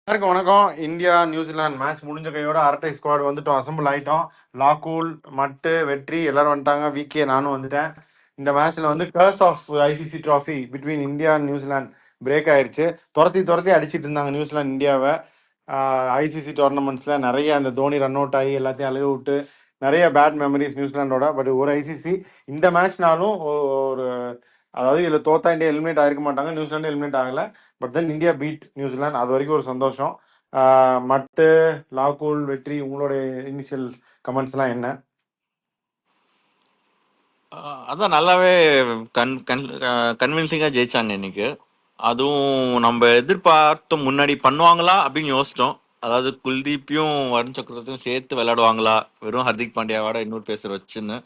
எல்லாருக்கும் வணக்கம். India New Zealand match முடிஞ்ச கையோட அரட்டை ஸ்குவாட் வந்துட்டோம், அசம்பிள் ஆயிட்டோம். லாக்கூல், மட்டு, வெற்றி எல்லாரும் வந்துட்டாங்க. விகே நானும் வந்துட்டேன். இந்த மேட்ச்ல வந்து curse of ICC trophy between India and New Zealand break ஆயிருச்சு. துரத்தி அடிச்சிட்டு இருந்தாங்க நியூசிலாந்து இந்தியாவை. ஐசிசி டோர்னமெண்ட்ஸ்ல நிறைய அந்த தோனி ரன் அவுட் ஆகி எல்லாத்தையும் அழுக விட்டு நிறைய பேட் மெமரிஸ் நியூசிலாண்டோட. பட் ஒரு ஐசிசி இந்த மேட்ச்னாலும் ஒரு, அதாவது இதுல தோத்தா இந்தியா எலிமினேட் ஆயிருக்க மாட்டாங்க, நியூசிலாந்து எலிமினேட் ஆகல. But then India beat New Zealand, அது வரைக்கும் ஒரு சந்தோஷம். மட்டு, லாகூல், வெற்றி, உங்களுடைய இனிஷியல் கமெண்ட்ஸ் எல்லாம் என்ன? அதான் நல்லாவே கன்வின்சிங்கா ஜெயிச்சாங்க இன்னைக்கு. அதுவும் நம்ம எதிர்பார்த்த முன்னாடி பண்ணுவாங்களா அப்படின்னு யோசிச்சோம். அதாவது குல்தீப்பையும் வருண் சக்கரத்தையும் சேர்த்து விளையாடுவாங்களா, வெறும் ஹர்திக் பாண்டியாவோட இன்னொரு பேசர் வச்சுன்னு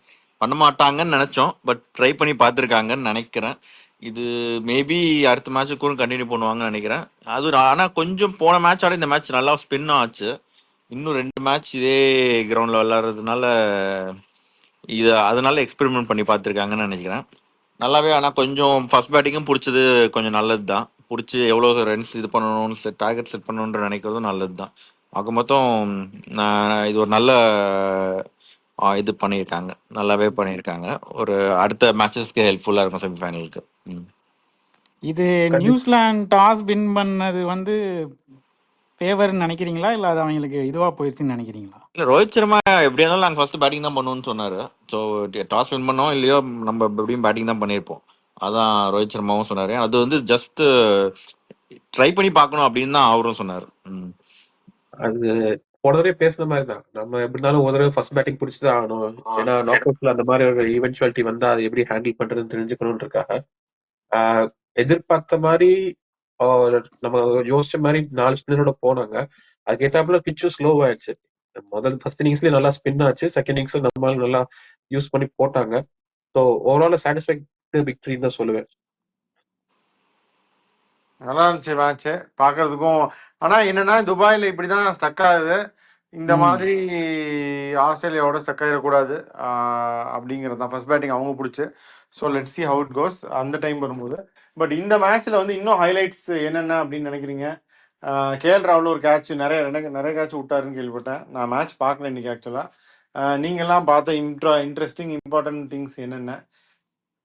பண்ண மாட்டாங்கன்னு நினைச்சோம். பட் ட்ரை பண்ணி பார்த்துருக்காங்கன்னு நினைக்கிறேன். இது மேபி அடுத்த மேட்ச் கூட கண்டினியூ பண்ணுவாங்கன்னு நினைக்கிறேன். அது ஆனா கொஞ்சம் போன மேட்சோட இந்த மேட்ச் நல்லா ஸ்பின் ஆச்சு. இன்னும் 2 மேட்ச் இதே கிரவுண்ட்ல விளையாடுறதுனால அதனால எக்ஸ்பெரிமெண்ட் பண்ணி பார்த்துருக்காங்கன்னு நினைக்கிறேன். நல்லாவே. ஆனால் கொஞ்சம் ஃபர்ஸ்ட் பேட்டிங்கும் பிடிச்சது கொஞ்சம் நல்லது தான். பிடிச்சி எவ்வளோ ரன்ஸ் இது பண்ணணும்னு டார்கெட் செட் பண்ணணுன்ற நினைக்கிறதும் நல்லது தான். ஆக மொத்தம் இது ஒரு நல்ல இது பண்ணியிருக்காங்க, நல்லாவே பண்ணியிருக்காங்க. ஒரு அடுத்த மேட்சஸ்க்கு ஹெல்ப்ஃபுல்லாக இருக்கும் செமிஃபைனலுக்கு. இது நியூசிலாந்து டாஸ் வின் பண்ணது வந்து ஃபேவர்னு நினைக்கிறீங்களா, இல்லை அது அவங்களுக்கு இதுவாக போயிடுச்சுன்னு நினைக்கிறீங்களா? இல்லை, ரோஹித் சர்மா எப்படியா இருந்தாலும் நாங்கள் ஃபர்ஸ்ட் பேட்டிங் தான் பண்ணுவோம்னு சொன்னார். ஸோ டாஸ் வின் பண்ணோம் இல்லையோ நம்ம எப்படியும் பேட்டிங் தான் பண்ணியிருப்போம். அதான் ரோஹித் சர்மாவும் சொன்னார். அது வந்து ஜஸ்ட் ட்ரை பண்ணி பார்க்கணும் அப்படின்னு தான் அவரும் சொன்னார். அது போன தடவை பேசுன மாதிரி தான். நம்ம எப்படி இருந்தாலும் ஒரு தடவை ஃபர்ஸ்ட் பேட்டிங் பிடிச்சதான் ஆகணும். ஏன்னா நாக் அவுட்ல அந்த மாதிரி ஒரு ஈவென்ச்சுவாலிட்டி வந்தா அதை எப்படி ஹேண்டில் பண்றதுன்னு தெரிஞ்சுக்கணும்ன்றக்காக எதிர்பார்த்த மாதிரி நம்ம யோசிச்ச மாதிரி 4 ஸ்பின்னரோட போனாங்க. அதுக்கேத்தாப்புல பிச்சும் ஸ்லோ ஆயிடுச்சு. முதல் ஃபர்ஸ்ட் இன்னிங்ஸ்லயே நல்லா ஸ்பின் ஆச்சு, செகண்ட் இன்னிங்ஸ் நம்மளால நல்லா யூஸ் பண்ணி போட்டாங்க. ஸோ ஓவரால் சாட்டிஸ்ஃபைடு விக்டரின்னு தான் சொல்லுவேன். நல்லா இருந்துச்சு மேட்ச் பாக்குறதுக்கும். ஆனா என்னன்னா துபாயில இப்படிதான் ஸ்டக் ஆகுது. இந்த மாதிரி ஆஸ்திரேலியாவோட ஸ்டக் ஆகிடக்கூடாது அப்படிங்கிறது தான். ஃபர்ஸ்ட் பேட்டிங் அவங்க பிடிச்சி. So let see how it goes அந்த டைம் வரும்போது. பட் இந்த மேட்ச்ல வந்து இன்னும் ஹைலைட்ஸ் என்னென்ன அப்படின்னு நினைக்கிறீங்க? கேஎல் ராகுல் ஒரு கேட்ச், நிறைய கேட்ச் விட்டாருன்னு கேள்விப்பட்டேன். நான் மேட்ச் பார்க்கல இன்னைக்கு ஆக்சுவலா. நீங்கெல்லாம் பார்த்த இன்ட்ரெஸ்டிங் இம்பார்ட்டன்ட் திங்ஸ் என்னென்ன?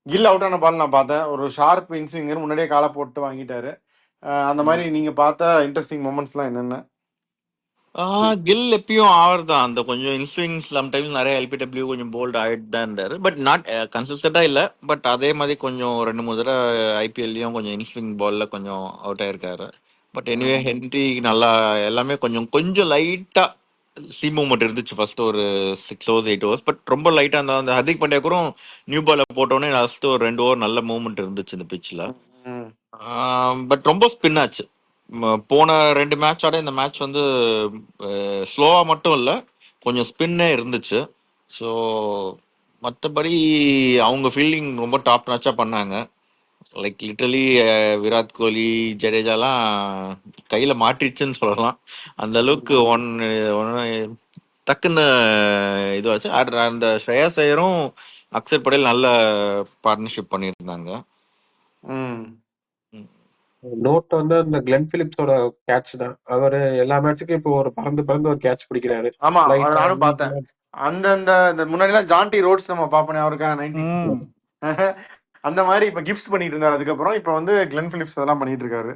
கில் அவுட் ஆன பால் நான் பார்த்தேன். ஒரு ஷார்ப் இன்ஸ்விங்கர் முன்னாடியே காலை போட்டு வாங்கிட்டாரு. அந்த மாதிரி நீங்க பார்த்த இன்ட்ரெஸ்டிங் மூமெண்ட்ஸ்லாம் என்னென்ன? கில் எப்பயும் ஆவர்தான். அந்த கொஞ்சம் இன்ஸ்விங் சம்டைம்ஸ் நிறைய எல்பிடபிள்யூ கொஞ்சம் போல்ட் ஆயிட்டு தான் இருந்தாரு. பட் நாட் கன்சிஸ்டண்டா இல்லை. பட் அதே மாதிரி கொஞ்சம் 2-3 தடவை ஐபிஎல்லையும் கொஞ்சம் இன்ஸ்விங் பால்ல கொஞ்சம் அவுட் ஆயிருக்காரு. பட் எனிவே ஹென்ரி நல்லா எல்லாமே கொஞ்சம் லைட்டா சி மூவ்மெண்ட் இருந்துச்சு ஃபர்ஸ்ட் ஒரு 6 overs 8 overs. பட் ரொம்ப லைட்டா இருந்தா அந்த ஹர்திக் பாண்டியா கூட நியூ பால்ல போட்டோடனே லாஸ்ட் ஒரு 2 over நல்ல மூவ்மெண்ட் இருந்துச்சு இந்த பிச்சில். பட் ரொம்ப ஸ்பின் ஆச்சு. போன 2 மேட்சோட இந்த மேட்ச் வந்து ஸ்லோவா மட்டும் இல்லை, கொஞ்சம் ஸ்பின்னே இருந்துச்சு. ஸோ மற்றபடி அவங்க ஃபீல்டிங் ரொம்ப டாப் நாச்சா பண்ணாங்க. லைக் லிட்டரலி விராட் கோலி, ஜடேஜாலாம் கையில மாட்டிடுச்சுன்னு சொல்லலாம். அந்த அளவுக்கு டக்குன்னு இதுவாச்சு. அந்த ஸ்ரேயாஸ் ஐயரும் அக்ஷர் படேல் நல்ல பார்ட்னர்ஷிப் பண்ணியிருந்தாங்க. நோட் வந்து அந்த கிளென் பிலிப்ஸோட கேட்ச் தான். அவரு எல்லா மேட்சுக்கும் இப்போ ஒரு பறந்து ஒரு கேட்ச் பிடிக்கிறாரு. ஆமா, நானும் பார்த்தேன். அந்த முன்னாடி எல்லாம் ஜான்டி ரோட்ஸ் நம்ம பாப்பனே அவருக்கா 90s அந்த மாதிரி இப்ப கிஃப்ட்ஸ் பண்ணிட்டு இருந்தாரு. அதுக்கப்புறம் இப்ப வந்து கிளென் பிலிப்ஸ் அதெல்லாம் பண்ணிட்டு இருக்காரு.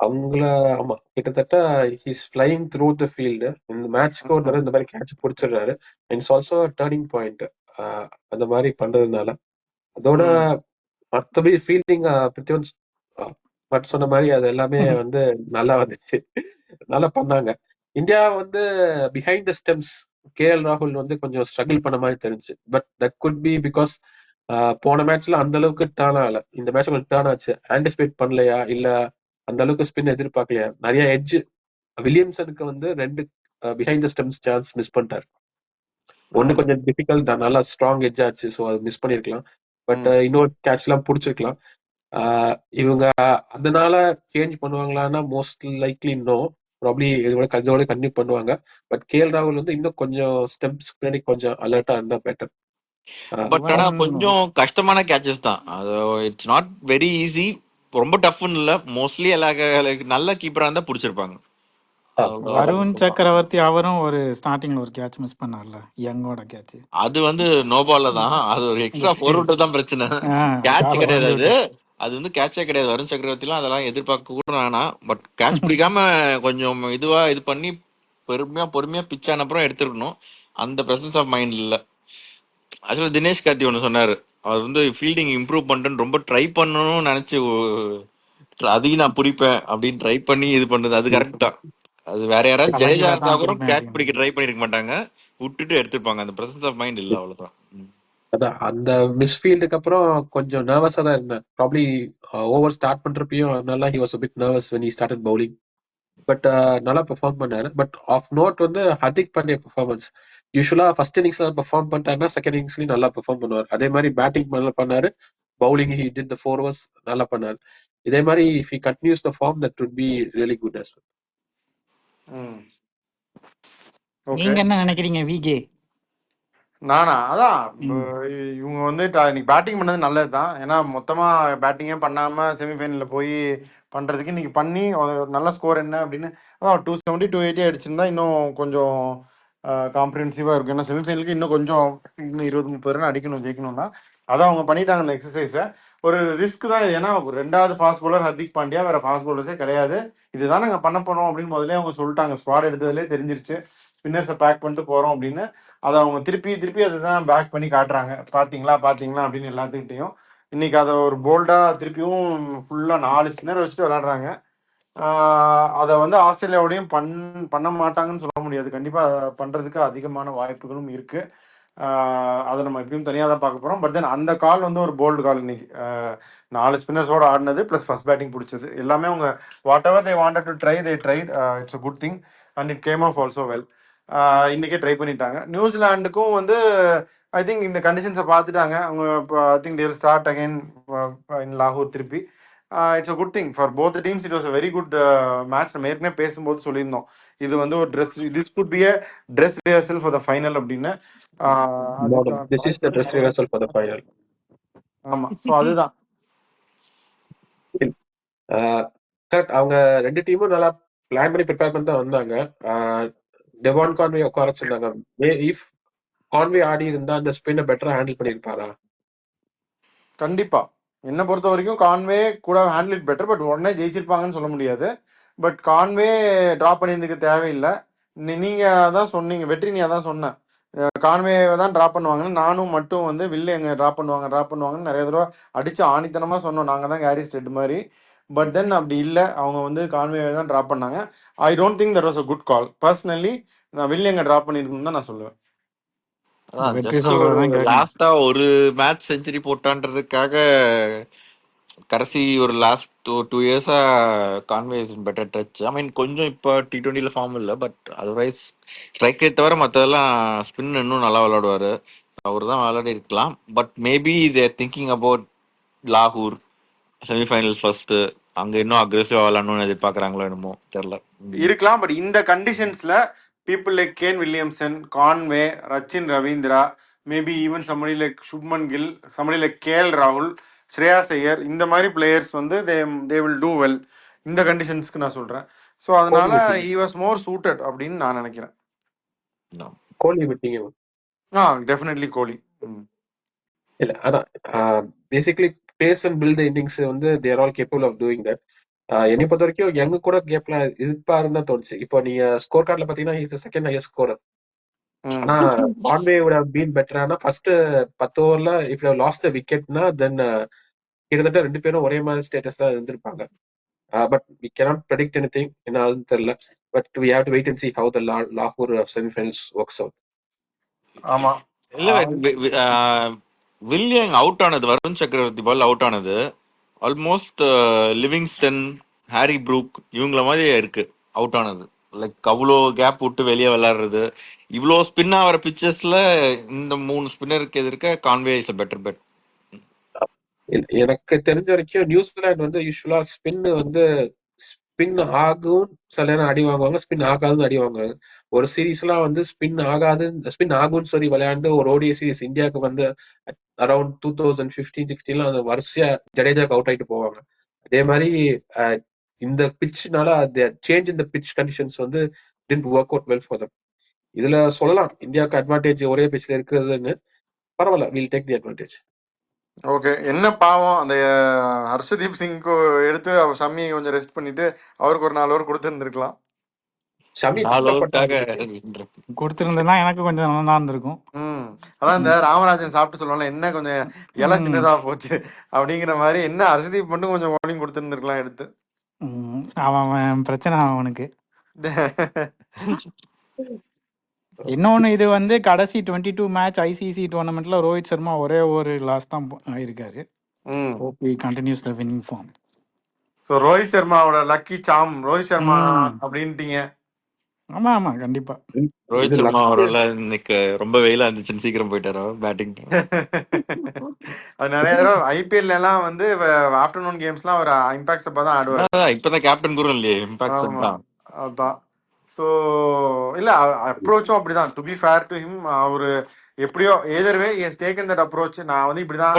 அவங்கள ஆமா, கிட்டத்தட்ட he's flying through the field. இந்த மேட்ச்க்கு ஒரு தடவை இந்த மாதிரி கேட்ச் பிடிச்சிடுறாரு. இட்ஸ் ஆல்சோ டர்னிங் பாயிண்ட் அந்த மாதிரி பண்றதுனால. அதோட மற்றபடி ஃபீல்டிங் பிரித்திவன்ஸ் பட் சொன்ன மாதிரி அது எல்லாமே வந்து நல்லா வந்துச்சு, நல்லா பண்ணாங்க. இந்தியா வந்து பிஹைண்ட் த ஸ்டெம்ஸ் கேஎல் ராகுல் வந்து கொஞ்சம் ஸ்ட்ரகிள் பண்ண மாதிரி தெரிஞ்சு. But that could be because போன மேட்ச்ல அந்த அளவுக்கு டர்ன் ஆகல. இந்த மேட்ச் கொஞ்சம் டர்ன் ஆச்சு. ஆன்டிசிபேட் பண்ணலையா, இல்ல அந்த அளவுக்கு ஸ்பின் எதிர்பார்க்கலையா? நிறைய எட்ஜ் வில்லியம்சனுக்கு வந்து 2 behind the stumps chance miss பண்ணிட்டாரு. ஒன்னு கொஞ்சம் டிஃபிகல்ட் தான், நல்லா ஸ்ட்ராங் எட்ஜ் ஆச்சு. ஸோ அது மிஸ் பண்ணிருக்கலாம். பட் இன்னொரு கேட்ச் எல்லாம் பிடிச்சிருக்கலாம். இவங்க அதனால சேஞ்ச் பண்ணுவாங்களான்னா மோஸ்ட் லைக்லி நோ. ப்ராப்ளி இதோட கண்டினியூ பண்ணுவாங்க. பட் கேஎல் ராகுல் வந்து இன்னும் கொஞ்சம் ஸ்டெப்ஸ் பின்னாடி கொஞ்சம் அலர்ட்டா இருந்தா பெட்டர். பட் ஆனா கொஞ்சம் கஷ்டமான கேட்சஸ் தான். அது இட்ஸ் நாட் வெரி ஈஸி. ரொம்ப டஃப்னு இல்ல, மோஸ்ட்லி எல்லா நல்ல கீப்பரா இருந்தா புடிச்சிருப்பாங்க. அவ்வளவுதான். வருண் சக்கரவர்த்தி அவரும் ஒரு ஸ்டார்டிங்ல ஒரு கேட்ச் மிஸ் பண்ணார்ல, யங்கோட கேட்ச். அது வந்து நோ பால்ல தான், அது ஒரு எக்ஸ்ட்ரா ஃபோர் விட்டு தான் பிரச்சனை, கேட்ச் காலை கிடையாது. வாங்கி அது விட்டு. அது வந்து கேட்சே கிடையாது. வருண் சக்கரவர்த்திலாம் அதெல்லாம் எதிர்பார்க்க கூட வேணாம். பட் கேட்ச் பிடிக்காம கொஞ்சம் இதுவா இது பண்ணி பொறுமையா பிச் ஆன அப்புறம் எடுத்துருக்கணும். அந்த பிரசன்ஸ் ஆஃப் மைண்ட் இல்ல. ஆக்சுவலா தினேஷ் கார்த்தி ஒன்று சொன்னாரு, அவர் வந்து ஃபீல்டிங் இம்ப்ரூவ் பண்ணிட்டு ரொம்ப ட்ரை பண்ணணும்னு நினைச்சு அதையும் நான் பிடிப்பேன் அப்படின்னு ட்ரை பண்ணி இது பண்ணது அது கரெக்ட் தான். அது வேற யாராவது கலைஞரை ஜடேஜா இருந்தா தான் கூட பிடிப்பேன் கேட்ச் அப்படின்னு. பிடிக்க ட்ரை பண்ணிருக்க மாட்டாங்க, விட்டுட்டு எடுத்திருப்பாங்க. அந்த பிரசன்ஸ் ஆஃப் மைண்ட் இல்ல, அவ்வளவுதான். அதான் அந்த மிஸ்ஃபீல்டுக்கு அப்புறம் கொஞ்சம் நர்வஸா தான் இருந்தேன். ப்ராப்ளி ஓவர் ஸ்டார்ட் பண்றப்பயும் அதனால he was a bit nervous when he started bowling. But நல்லா பெர்ஃபார்ம் பண்ணாரு. பட் ஆஃப் நோட் வந்து ஹர்திக் பாண்டியா பெர்ஃபார்மன்ஸ் யூஸ்வலா ஃபர்ஸ்ட் இன்னிங்ஸ்ல பெர்ஃபார்ம் பண்ணிட்டாருன்னா செகண்ட் இன்னிங்ஸ்லயும் நல்லா பெர்ஃபார்ம் பண்ணுவார். அதே மாதிரி பேட்டிங் நல்லா பண்ணாரு, bowling he did the 4 overs நல்லா பண்ணாரு. இதே மாதிரி if he continues the form that would be really good as well. Okay, நீங்க என்ன நினைக்கிறீங்க விகே? நானா அதான் இவங்க வந்து இன்னைக்கு பேட்டிங் பண்ணது நல்லது தான். ஏன்னா மொத்தமா பேட்டிங்கே பண்ணாம செமிஃபைனல்ல போய் பண்றதுக்கு இன்னைக்கு பண்ணி ஒரு நல்ல ஸ்கோர் என்ன அப்படின்னு அதான் 270 280 அடிச்சிருந்தா இன்னும் கொஞ்சம் காம்ப்ரிஹென்சிவா இருக்கும். ஏன்னா செமிஃபைனலுக்கு இன்னும் கொஞ்சம் இன்னும் 20-30 ரன் அடிக்கணும் ஜெயிக்கணும் தான். அதான் அவங்க பண்ணிட்டாங்க அந்த எக்ஸசைஸை. ஒரு ரிஸ்க் தான் இது. ஏன்னா ரெண்டாவது ஃபாஸ்ட் பவுலர் ஹர்திக் பாண்டியா, வேற ஃபாஸ்ட் பவுலர்ஸே கிடையாது. இதுதான் நாங்க பண்ண போறோம் அப்படின்னு முதல்ல அவங்க சொல்லிட்டாங்க. ஸ்குவாட் எடுத்ததுலேயே தெரிஞ்சிருச்சு ஸ்பின்னர்ஸை பேக் பண்ணிட்டு போறோம் அப்படின்னு. அதை அவங்க திருப்பி அதுதான் பேக் பண்ணி காட்டுறாங்க. பாத்தீங்களா அப்படின்னு எல்லாத்துக்கிட்டையும். இன்னைக்கு அதை ஒரு போல்டா திருப்பியும் ஃபுல்லா 4 ஸ்பின்னர் வச்சுட்டு விளையாடுறாங்க. அதை வந்து ஆஸ்திரேலியாவோடையும் பண்ண மாட்டாங்கன்னு சொல்ல முடியாது. கண்டிப்பா பண்றதுக்கு அதிகமான வாய்ப்புகளும் இருக்கு. அதை நம்ம எப்பயும் தனியாக தான் பார்க்க போறோம். பட் தென் அந்த கால் வந்து ஒரு போல்டு கால். இன்னைக்கு 4 ஸ்பின்னர்ஸோட ஆடினது பிளஸ் ஃபர்ஸ்ட் பேட்டிங் பிடிச்சது எல்லாமே அவங்க whatever they wanted to try they tried. It's a good thing and it came off also well. இன்னைக்கே ட்ரை பண்ணிட்டாங்க. நியூசிலாண்டுக்கும் வந்து ஐ திங்க் இந்த கண்டிஷன்ஸை பார்த்துட்டாங்க அவங்க. I think they will start again in லாகூர் திருப்பி. It's a good thing for both teams. It was a very good match. நம்ம ஏற்கனவே பேசும்போது சொல்லியிருந்தோம் இது வந்து ஒரு this could be a dress rehearsal for the final அப்படின்னு. This is the dress rehearsal for the final. ஆமா, ஸோ அதுதான் கரெக்ட். அவங்க ரெண்டு டீமும் நல்லா பிளான் பண்ணி ப்ரிப்பேர் பண்ணி தான் வந்தாங்க. டெவான் கான்வே உட்கார சொன்னாங்க. இஃப் கான்வே ஆடி இருந்தா அந்த ஸ்பின்னை பெட்டரா ஹேண்டில் பண்ணிருப்பாரா? கண்டிப்பா. என்னை பொறுத்த வரைக்கும் கான்வே கூட ஹேண்டில் இட் பெட்டர். பட் உடனே ஜெயிச்சிருப்பாங்கன்னு சொல்ல முடியாது. பட் கான்வே டிராப் பண்ணியிருந்துக்கு தேவையில்லை. நீங்க அதான் சொன்னீங்க வெற்றி, நீ அதான் சொன்ன கான்வே தான் டிராப் பண்ணுவாங்கன்னு. நானும் மட்டும் வந்து வில்லு எங்க டிராப் பண்ணுவாங்கன்னு நிறைய தடவை அடிச்சு ஆணித்தனமா சொன்னோம். நாங்க தான் கேரி ஸ்டெட் மாதிரி. பட் தென் அப்படி இல்லை, அவங்க வந்து கான்வே தான் டிராப் பண்ணாங்க. I don't think that was a good call. Personally நான் வில்லு எங்க டிராப் பண்ணிருக்கணும் தான் நான் சொல்லுவேன். வெற்றி சொல்றதான் கேட்கணும். லாஸ்டா ஒரு மேட்ச் செஞ்சுரி போட்டான்றதுக்காக கடைசி ஒரு லாஸ்ட் 2 இயர்ஸா கான்வே இஸ் பெட்டர் டச். ஐ மீன் கொஞ்சம் இப்போ T20ல ஃபார்ம் இல்லை, பட் அதர்வைஸ் ஸ்ட்ரைக் ரேட் தவிர மற்றதெல்லாம் ஸ்பின் இன்னும் நல்லா விளையாடுவாரு. அவர் தான் விளையாடி இருக்கலாம். But maybe they're thinking about லாகூர் செமிஃபைனல்ஸ் ஃபர்ஸ்ட், அங்க இன்னும் அக்ரெசிவா விளையாடணும்னு எதிர்பார்க்கறாங்களோ என்னமோ தெரியல. இருக்கலாம். பட் இந்த கண்டிஷன்ஸ்ல people like Kane Williamson, Conway, Rachin Ravindra, maybe even somebody like Shubman Gill, somebody like KL ராகுல், ஸ்ரேயாஸ் ஐயர், இந்த மாதிரி பிளேயர்ஸ் வந்து தே வில் டூ வெல் இந்த கண்டிஷன்ஸ்க்கு நான் சொல்றேன். ஸோ அதனால he was more suited அப்படின்னு நான் நினைக்கிறேன். கோலி விட்டீங்க. டெஃபினெட்லி கோலி. இல்ல அதான் basically pace and build innings வந்து they're all capable of doing that. என்னை பொறுத்த வரைக்கும் எங்க கூட கேப்ல இருப்பாருன்னு தான் தோணுச்சு. இப்போ நீங்க ஸ்கோர் கார்ட்ல பாத்தீங்கன்னா இஸ் செகண்ட் ஹையஸ்ட் ஸ்கோரர். ஆனா Conway would have been better. ஆனா ஃபர்ஸ்ட் 10 ஓவர்ல இஃப் யூ லாஸ்ட் த விக்கெட்னா தென் கிட்டத்தட்ட ரெண்டு பேரும் ஒரே மாதிரி ஸ்டேட்டஸ்ல இருந்திருப்பாங்க. But we cannot predict anything. என்ன ஆகுதுன்னு தெரியல. But we have to wait and see how the Lahore semi-finals works out. ஆமா, இல்ல வில்லியம் அவுட் ஆனது, வருண் சக்கரவர்த்தி பால் அவுட் ஆனது ஆல்மோஸ்ட் லிவிங்ஸ்டன், ஹாரி ப்ரூக் இவங்கள மாதிரி இருக்கு அவுட் ஆனது. லைக் அவ்வளோ கேப் விட்டு வெளியே விளையாடுறது, இவ்வளோ ஸ்பின் ஆகிற பிச்சர்ஸ்ல இந்த 3 ஸ்பின்னருக்கு எதிர்க்க Conway is a better bet. எனக்கு தெரிஞ்ச வரைக்கும் நியூசிலாந்து வந்து யூஸ்வலா ஸ்பின் ஆகும் சில நேரம் அடி வாங்குவாங்க, ஸ்பின் ஆகாதுன்னு அடி வாங்குவாங்க. ஒரு சீரீஸ் எல்லாம் வந்து ஸ்பின் ஆகும்னு சொல்லி விளையாண்டு ஒரு ஓடிஐ சீரீஸ் இந்தியாவுக்கு வந்து அரௌண்ட் 2015-16 அந்த வரிசையா ஜடேஜாக்கு அவுட் ஆயிட்டு போவாங்க. அதே மாதிரி இந்த பிட்ச்னால சேஞ்ச் இந்த பிட்ச் கண்டிஷன்ஸ் வந்து didn't work out well for them. இதுல சொல்லலாம் இந்தியாவுக்கு அட்வான்டேஜ் ஒரே பிட்ச்ல இருக்கிறதுன்னு. பரவாயில்ல, we'll take the advantage. Okay, என்ன பாவம் அந்த ஹர்ஷதீப் சிங்க்கு எடுத்து அவர் ஷம்மி கொஞ்சம் ரெஸ்ட் பண்ணிட்டு அவருக்கு ஒரு 4 ஓவர் கொடுத்துருந்துருக்கலாம். ஷமி 4 ஓவருக்காக கஷ்டப்பட்டாங்க. கொடுத்துருந்தேன்னா எனக்கு கொஞ்சம் நல்லா இருந்திருக்கும். அதான் இந்த ராமராஜன் சாப்பிட்டு சொல்லுவாங்க, என்ன கொஞ்சம் இலை சின்னதா போச்சு அப்படிங்கிற மாதிரி, என்ன ஹர்ஷதீப் மட்டும் கொஞ்சம் bowling கொடுத்துருந்துருக்கலாம் எடுத்து. அவன் பிரச்சனை அவனுக்கு. இன்னொன்னு, இது வந்து கடைசி 22 மேட்ச் ஐசிசி டோர்னமெண்ட்ல ரோஹித் சர்மா ஒரே ஒரு லாஸ் தான் ஆயிருக்காரு. Hope he continues the winning form. So Rohit சர்மாவோட லக்கி சாம் ரோஹித் சர்மா அப்படின்ட்டீங்க. ஆமா ஆமா கண்டிப்பா. ரோஹித் சர்மா அவரால் இன்னைக்கு ரொம்ப வெயிலா இருந்துச்சுன்னு சீக்கிரம் போயிட்டாரோ பேட்டிங். அது நிறைய தடவை ஐபிஎல் எல்லாம் வந்து ஆஃப்டர்நூன் கேம்ஸ்லாம் ஒரு இம்பாக்ட் அப்பா தான் ஆடுவார். இப்பதான் கேப்டன் கூட இல்லையே இம்பாக்ட் தான். அதான். ஸோ இல்ல அப்ரோச்சும் அப்படிதான். To be fair to him, அவரு எப்படியோ either way has taken that approach. நான் வந்து இப்படிதான்.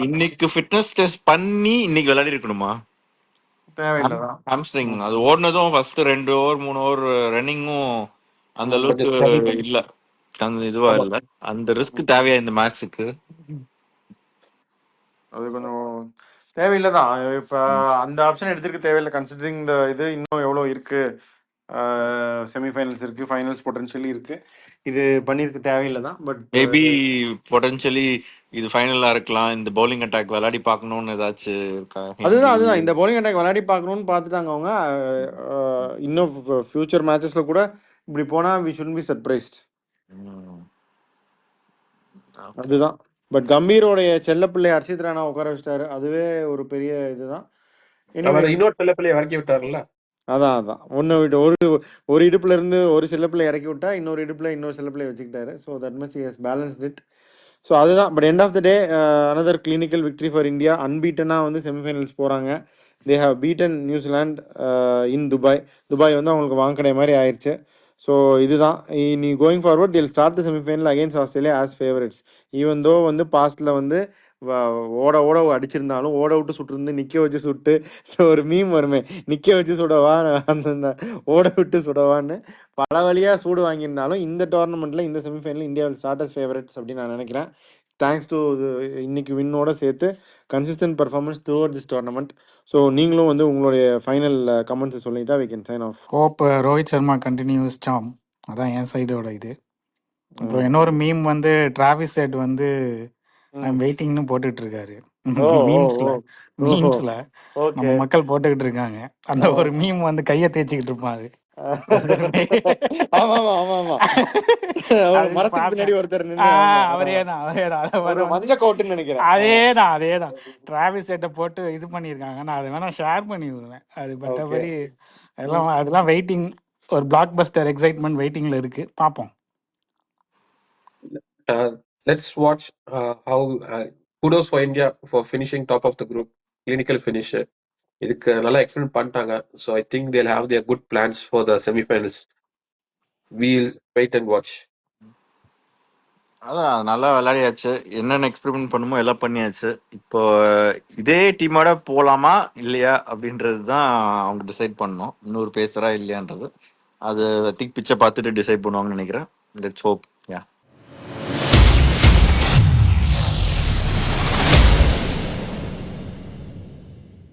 இன்னைக்கு ஃபிட்னஸ் டெஸ்ட் பண்ணி இன்னைக்கு விளையாடி இருக்கணுமா? தேவையில்லைதான். ஹாம்ஸ்ட்ரிங் அது ஓடுனதும் ஃபர்ஸ்ட் 2 ஓவர் 3 ஓவர் ரன்னிங்கும் அந்த அளவுக்கு இல்ல, அந்த இதுவா இல்ல. அந்த ரிஸ்க் தேவையா இந்த மேட்சுக்கு? அது கொஞ்சம் தேவையில்லைதான். இப்ப அந்த ஆப்ஷன் எடுத்துக்க தேவையில்லை. கன்சிடரிங் இந்த இது இன்னும் எவ்வளவு இருக்கு, செமிஃபைனல்ஸ் இருக்கு, ஃபைனல்ஸ் பொட்டன்ஷியலி இருக்கு, இது பண்ணிருக்க தேவையில்லைதான். பட் மேபி பொட்டன்ஷியலி இது ஃபைனலா இருக்கலாம். இந்த பவுலிங் அட்டாக் விளையாடி பார்க்கணும்னு ஏதாச்சும் இருக்கா? அதுதான் இந்த பவுலிங் அட்டாக் விளையாடி பார்க்கணும்னு பார்த்துட்டாங்க அவங்க. இன்னும் ஃபியூச்சர் மேட்சஸ்ல கூட இப்படி போனா வி ஷுட் பி சர்ப்ரைஸ்ட். அதுதான். பட் கம்பீரோடைய செல்ல பிள்ளை ஹர்ஷித் ராணா உட்கார வச்சிட்டாரு, அதுவே ஒரு பெரிய இதுதான். இன்னொரு செல்ல பிள்ளைய இறக்கி விட்டாருல்ல. அதான் ஒன்னு விட்டு ஒரு இடுப்புல இருந்து ஒரு செல்ல பிள்ளை இறக்கி விட்டா இன்னொரு இடுப்புல இன்னொரு செல்ல பிள்ளை வச்சுக்கிட்டாரு. So that much has balanced it. So அதுதான். But end of the day another clinical victory for India. அன்பீட்டனா வந்து செமிஃபைனல்ஸ் போறாங்க. They have beaten New Zealand in Dubai வந்து அவங்களுக்கு வாங்கடை மாதிரி ஆயிடுச்சு. ஸோ இதுதான் நீ going forward till start the semifinal against Australia as favourites. Even though வந்து பாஸ்ட்ல வந்து ஓட அடிச்சிருந்தாலும் ஓட விட்டு சுட்டு நிக்க வச்சு சுட்டு ஒரு மீம் வருமே, நிக்க வச்சு சுடவா அந்த ஓட விட்டு சுடவான்னு பல வழியா சூடு வாங்கியிருந்தாலும் இந்த டோர்னமெண்ட்ல இந்த semifinal India will start as favourites அப்படின்னு நான் நினைக்கிறேன். தேங்க்ஸ் டு இன்னைக்கு வின்னோட சேர்த்து consistent performance throughout this tournament. So நீங்களும் வந்து உங்களுடைய ஃபைனல் கமெண்ட்ஸ் சொல்லிட்டா we can sign off. Hope Rohit Sharma continues charm. அதான் என் சைடோட இது. அப்புறம் இன்னொரு மீம் வந்து டிராவிஸ் ஹெட் வந்து ஐம் வெயிட்டிங்னு போட்டுட்டு இருக்காரு மீம்ஸ்ல. நம்ம மக்கள் போட்டுக்கிட்டு இருக்காங்க. அந்த ஒரு மீம் வந்து கைய தேய்ச்சிக்கிட்டு இருப்பாரு. அதேதான் டிராவிஸ் ஹெட்டை போட்டு இது பண்ணிருக்காங்க. நான் அதை வேணா ஷேர் பண்ணி விடுவேன். அது மற்றபடி அதெல்லாம் வெயிட்டிங், ஒரு பிளாக் பஸ்டர் எக்ஸைட்மெண்ட் வெயிட்டிங்ல இருக்கு. பாப்போம். Let's watch how kudos for India for finishing top of the group, clinical finish. இதுக்கு நல்லா எக்ஸ்பிளைன் பண்ணிட்டாங்க. So I think they'll have their good plans for the semi-finals. We'll wait and watch. அதான் நல்லா விளையாடியாச்சு. என்னென்ன experiment பண்ணுமோ எல்லாம் பண்ணியாச்சு. இப்போ இதே டீமோட போலாமா இல்லையா அப்படின்றது தான் அவங்க டிசைட் பண்ணணும். இன்னொரு பேசுறா இல்லையான்றது அது திக் பிச்சை பார்த்துட்டு டிசைட் பண்ணுவாங்கன்னு நினைக்கிறேன். Let's hope. யா.